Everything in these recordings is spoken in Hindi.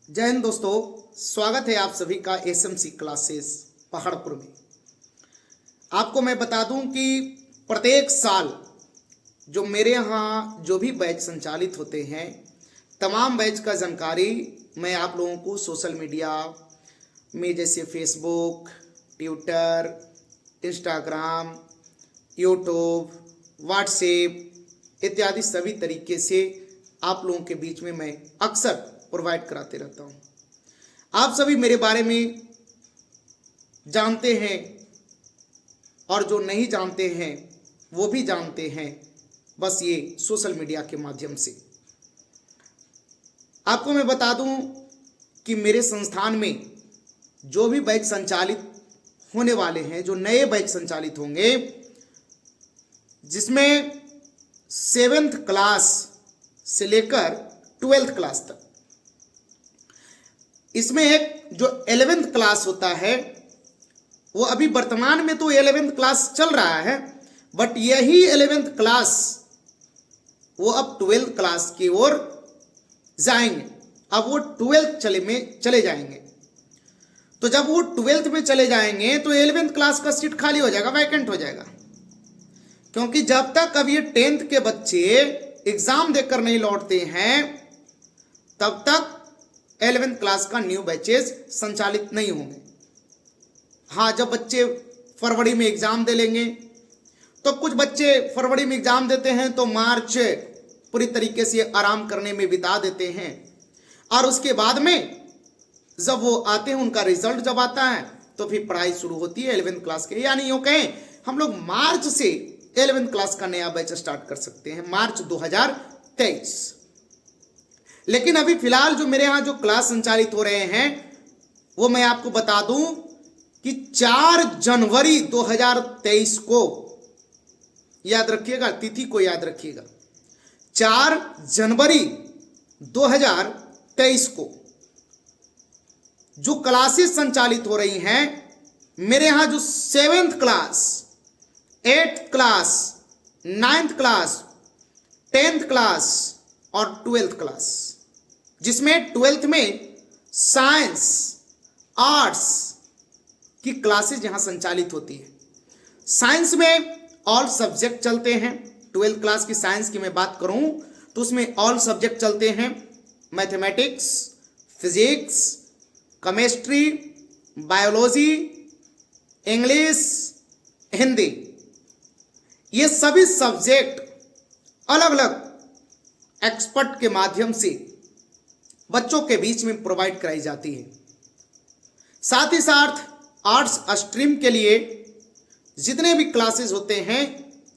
जय हिंद दोस्तों, स्वागत है आप सभी का एसएमसी क्लासेस पहाड़पुर में। आपको मैं बता दूं कि प्रत्येक साल जो मेरे यहाँ जो भी बैच संचालित होते हैं, तमाम बैच का जानकारी मैं आप लोगों को सोशल मीडिया में जैसे Facebook, Twitter, Instagram, YouTube, WhatsApp इत्यादि सभी तरीके से आप लोगों के बीच में मैं अक्सर प्रोवाइड कराते रहता हूँ। आप सभी मेरे बारे में जानते हैं और जो नहीं जानते हैं वो भी जानते हैं, बस ये सोशल मीडिया के माध्यम से। आपको मैं बता दूं कि मेरे संस्थान में जो भी बैच संचालित होने वाले हैं, जो नए बैच संचालित होंगे, जिसमें 7th क्लास से लेकर 12th क्लास तक, इसमें एक जो 11th क्लास होता है वो अभी वर्तमान में तो 11th क्लास चल रहा है, बट यही 11th क्लास वो अब 12th क्लास की ओर जाएंगे। अब वो 12th में चले जाएंगे। तो जब वो 12th में चले जाएंगे तो 11th क्लास का सीट खाली हो जाएगा, वैकेंट हो जाएगा। क्योंकि जब तक अब ये 10th के बच्चे एग्जाम देकर नहीं लौटते हैं, तब तक 11th क्लास का न्यू बैचेस संचालित नहीं होंगे। हाँ, जब बच्चे फरवरी में एग्जाम दे लेंगे, तो कुछ बच्चे फरवरी में एग्जाम देते हैं तो मार्च पूरी तरीके से आराम करने में बिता देते हैं, और उसके बाद में जब वो आते हैं, उनका रिजल्ट जब आता है तो फिर पढ़ाई शुरू होती है 11th क्लास के। यानी यूँ कहें, हम लोग मार्च से 11th क्लास का नया बैच स्टार्ट कर सकते हैं, मार्च 2023। लेकिन अभी फिलहाल जो मेरे यहाँ जो क्लास संचालित हो रहे हैं वो मैं आपको बता दूं कि 4 जनवरी 2023 को, याद रखिएगा, तिथि को याद रखिएगा, 4 जनवरी 2023 को जो क्लासेस संचालित हो रही हैं मेरे यहाँ, जो 7th class, 8th class, 9th class, 10th class और 12th क्लास, जिसमें 12th में साइंस, आर्ट्स की क्लासेस यहां संचालित होती है। साइंस में ऑल सब्जेक्ट चलते हैं। 12th क्लास की साइंस की मैं बात करूं तो उसमें ऑल सब्जेक्ट चलते हैं: mathematics, physics, chemistry, biology, English, Hindi. ये सभी सब्जेक्ट अलग अलग एक्सपर्ट के माध्यम से बच्चों के बीच में प्रोवाइड कराई जाती है। साथ ही साथ आर्ट्स स्ट्रीम के लिए जितने भी क्लासेस होते हैं,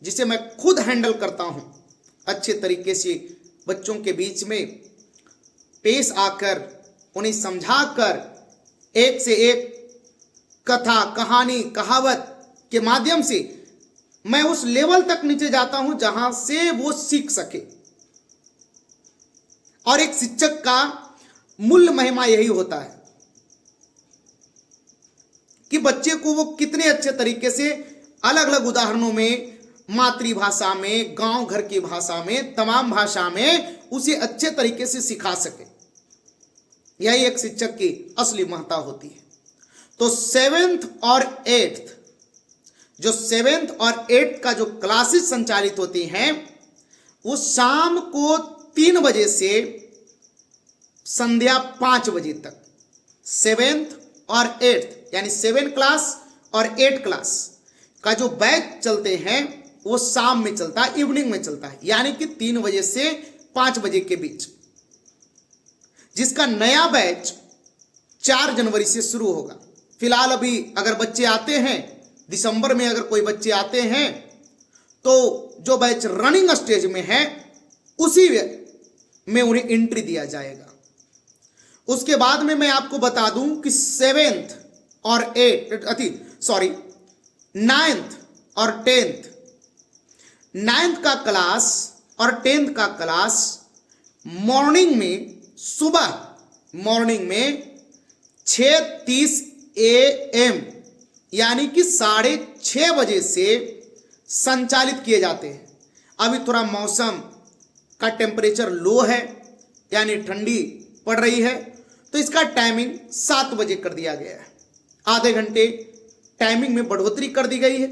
जिसे मैं खुद हैंडल करता हूं, अच्छे तरीके से बच्चों के बीच में पेश आकर उन्हें समझाकर एक से एक कथा, कहानी, कहावत के माध्यम से मैं उस लेवल तक नीचे जाता हूं जहां से वो सीख सके। और एक शिक्षक का मूल महिमा यही होता है कि बच्चे को वो कितने अच्छे तरीके से अलग अलग उदाहरणों में, मातृभाषा में, गांव घर की भाषा में, तमाम भाषा में उसे अच्छे तरीके से सिखा सके। यही एक शिक्षक की असली महत्ता होती है। तो 7th और 8th, जो 7th और 8th का जो क्लासेस संचालित होती हैं वो शाम को 3 बजे से संध्या 5 बजे तक, 7th और 8th यानी 7 क्लास और 8 क्लास का जो बैच चलते हैं वो शाम में चलता है, इवनिंग में चलता है, यानी कि 3 बजे से 5 बजे के बीच। जिसका नया बैच 4 जनवरी से शुरू होगा। फिलहाल अभी अगर बच्चे आते हैं, दिसंबर में अगर कोई बच्चे आते हैं, तो जो बैच रनिंग स्टेज में है उसी में उन्हें एंट्री दिया जाएगा। उसके बाद में मैं आपको बता दूं कि 7th और 9th और 10th, 9th का क्लास और 10th का क्लास मॉर्निंग में, सुबह मॉर्निंग में 6:30 AM यानी कि 6:30 बजे से संचालित किए जाते हैं। अभी थोड़ा मौसम का टेम्परेचर लो है, यानी ठंडी पड़ रही है, तो इसका टाइमिंग 7 बजे कर दिया गया है। आधे घंटे टाइमिंग में बढ़ोतरी कर दी गई है।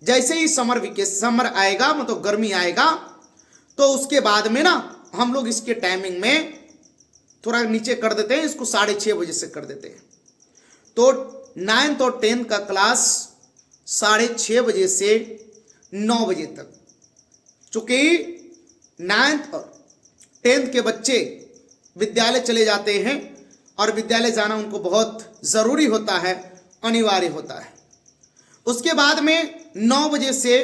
जैसे ही समर आएगा, मतलब गर्मी आएगा, तो उसके बाद में ना हम लोग इसके टाइमिंग में थोड़ा नीचे कर देते हैं, इसको 6:30 बजे से कर देते हैं। तो 9th और 10th का क्लास 6:30 बजे से 9 बजे तक। चूंकि 9th और 10th के बच्चे विद्यालय चले जाते हैं और विद्यालय जाना उनको बहुत ज़रूरी होता है, अनिवार्य होता है। उसके बाद में 9 बजे से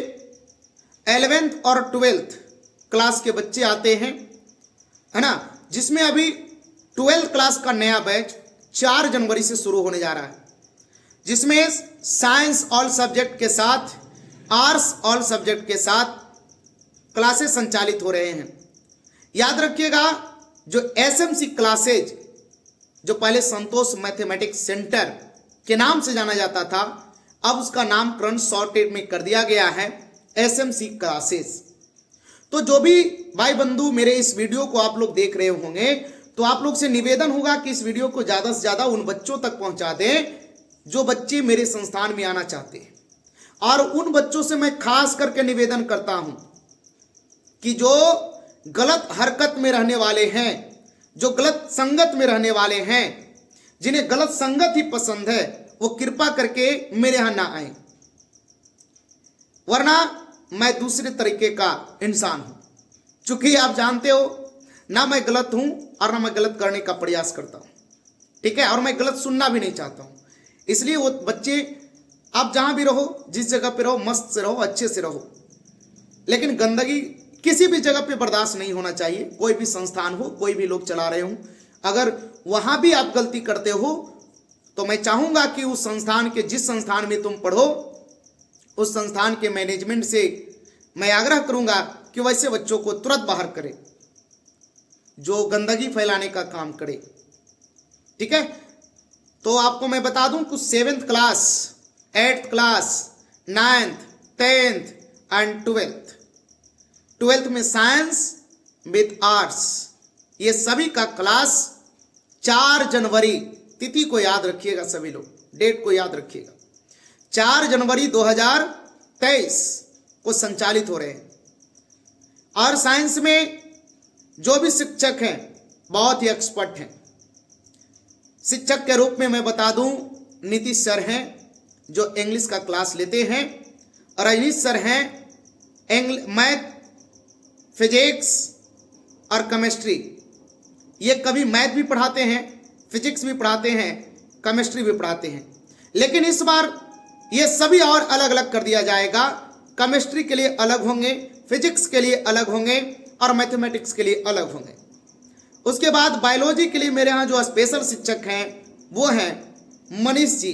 11th और 12th क्लास के बच्चे आते हैं, है ना, जिसमें अभी 12th क्लास का नया बैच 4 जनवरी से शुरू होने जा रहा है, जिसमें साइंस ऑल सब्जेक्ट के साथ, आर्ट्स ऑल सब्जेक्ट के साथ क्लासेस संचालित हो रहे हैं। याद रखिएगा, जो एसएमसी क्लासेज, जो पहले संतोष मैथमेटिक्स सेंटर के नाम से जाना जाता था, अब उसका नामकरण शॉर्टेड में कर दिया गया है एसएमसी क्लासेस। तो जो भी भाई बंधु मेरे इस वीडियो को आप लोग देख रहे होंगे, तो आप लोग से निवेदन होगा कि इस वीडियो को ज़्यादा से ज़्यादा उन बच्चों तक पहुंचा दें जो बच्चे मेरे संस्थान में आना चाहते हैं। और उन बच्चों से मैं खास करके निवेदन करता हूं कि जो गलत हरकत में रहने वाले हैं, जो गलत संगत में रहने वाले हैं, जिन्हें गलत संगत ही पसंद है, वो कृपा करके मेरे यहां ना आए, वरना मैं दूसरे तरीके का इंसान हूं। चूंकि आप जानते हो ना मैं गलत हूं और ना मैं गलत करने का प्रयास करता हूं, ठीक है, और मैं गलत सुनना भी नहीं चाहता हूं। इसलिए वो बच्चे, आप जहां भी रहो, जिस जगह पे रहो, मस्त से रहो, अच्छे से रहो, लेकिन गंदगी किसी भी जगह पे बर्दाश्त नहीं होना चाहिए। कोई भी संस्थान हो, कोई भी लोग चला रहे हो, अगर वहां भी आप गलती करते हो तो मैं चाहूंगा कि उस संस्थान के, जिस संस्थान में तुम पढ़ो, उस संस्थान के मैनेजमेंट से मैं आग्रह करूंगा कि वैसे बच्चों को तुरंत बाहर करे जो गंदगी फैलाने का काम करे, ठीक है। तो आपको मैं बता दूं कुछ 7th class, 8th class, 9th, 10th and 12th में साइंस विद आर्ट्स, ये सभी का क्लास 4 जनवरी, तिथि को याद रखिएगा सभी लोग, डेट को याद रखिएगा, 4 जनवरी 2023 को संचालित हो रहे हैं। और साइंस में जो भी शिक्षक हैं बहुत ही एक्सपर्ट हैं। शिक्षक के रूप में मैं बता दूं, नीतीश सर हैं जो इंग्लिश का क्लास लेते हैं, और रजनीश सर हैं मैथ, फिजिक्स और केमिस्ट्री। ये कभी मैथ भी पढ़ाते हैं, फिजिक्स भी पढ़ाते हैं, केमिस्ट्री भी पढ़ाते हैं, लेकिन इस बार ये सभी और अलग अलग कर दिया जाएगा। केमिस्ट्री के लिए अलग होंगे, फिजिक्स के लिए अलग होंगे और मैथमेटिक्स के लिए अलग होंगे। उसके बाद बायोलॉजी के लिए मेरे यहाँ जो स्पेशल शिक्षक हैं वो हैं मनीष जी,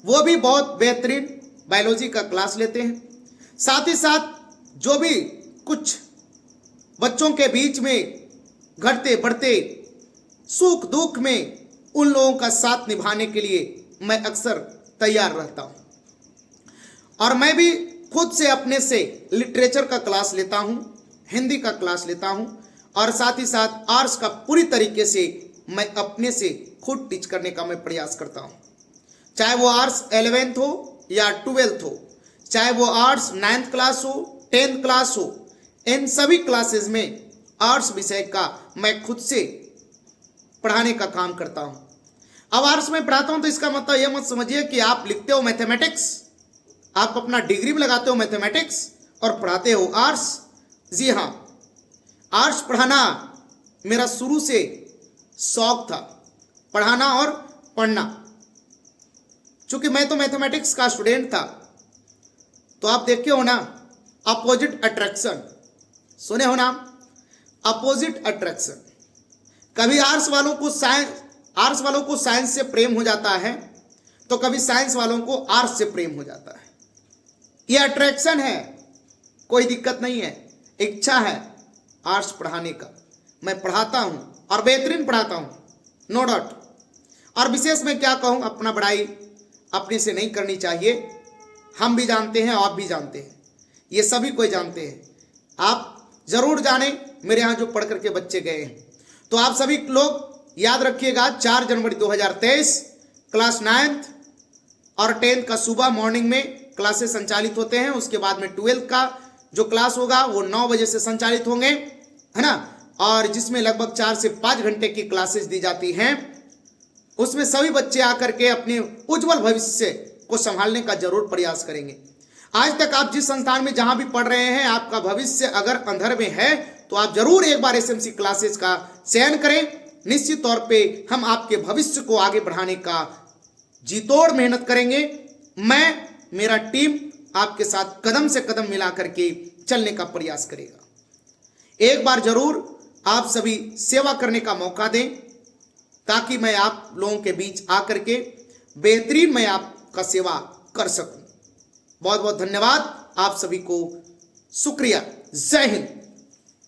वो भी बहुत बेहतरीन बायोलॉजी का क्लास लेते हैं। साथ ही साथ जो भी कुछ बच्चों के बीच में घटते बढ़ते सुख दुख में उन लोगों का साथ निभाने के लिए मैं अक्सर तैयार रहता हूँ। और मैं भी खुद से अपने से लिटरेचर का क्लास लेता हूँ, हिंदी का क्लास लेता हूँ, और साथ ही साथ आर्ट्स का पूरी तरीके से मैं अपने से खुद टीच करने का मैं प्रयास करता हूँ। चाहे वो आर्ट्स 11th हो या 12th हो, चाहे वो आर्ट्स 9th क्लास हो, 10th क्लास हो, इन सभी क्लासेस में आर्ट्स विषय का मैं खुद से पढ़ाने का काम करता हूँ। अब आर्ट्स में पढ़ाता हूँ तो इसका मतलब ये मत समझिए कि आप लिखते हो मैथमेटिक्स, आप अपना डिग्री भी लगाते हो मैथमेटिक्स और पढ़ाते हो आर्ट्स। जी हाँ, आर्ट्स पढ़ाना मेरा शुरू से शौक था, पढ़ाना और पढ़ना। चूंकि मैं तो मैथमेटिक्स का स्टूडेंट था, तो आप देखे हो ना अपोजिट अट्रैक्शन, सुने हो नाम अपोजिट अट्रैक्शन। कभी आर्ट्स वालों को साइंस से प्रेम हो जाता है, तो कभी साइंस वालों को आर्ट्स से प्रेम हो जाता है। ये अट्रैक्शन है, कोई दिक्कत नहीं है, इच्छा है आर्ट्स पढ़ाने का। मैं पढ़ाता हूँ और बेहतरीन पढ़ाता हूँ, नो डाउट। और विशेष मैं क्या कहूँ, अपना बड़ाई अपने से नहीं करनी चाहिए। हम भी जानते हैं, आप भी जानते हैं, ये सभी कोई जानते हैं। आप जरूर जानें, मेरे यहाँ जो पढ़ करके बच्चे गए हैं, तो आप सभी लोग याद रखिएगा 4 जनवरी 2023 क्लास 9th और 10th का सुबह मॉर्निंग में क्लासेस संचालित होते हैं। उसके बाद में 12th का जो क्लास होगा वो 9 बजे से संचालित होंगे, है ना, और जिसमें लगभग 4 से 5 घंटे की क्लासेस दी जाती हैं। उसमें सभी बच्चे आकर के अपने उज्जवल भविष्य को संभालने का जरूर प्रयास करेंगे। आज तक आप जिस संस्थान में जहां भी पढ़ रहे हैं, आपका भविष्य अगर अंधर में है तो आप जरूर एक बार एसएमसी क्लासेस का चयन करें। निश्चित तौर पे हम आपके भविष्य को आगे बढ़ाने का जीतोड़ मेहनत करेंगे। मैं, मेरा टीम आपके साथ कदम से कदम मिला करके चलने का प्रयास करेगा। एक बार जरूर आप सभी सेवा करने का मौका दें ताकि मैं आप लोगों के बीच आकर के बेहतरीन मैं आपका सेवा कर सकूं। बहुत बहुत धन्यवाद आप सभी को, शुक्रिया, जय हिंद।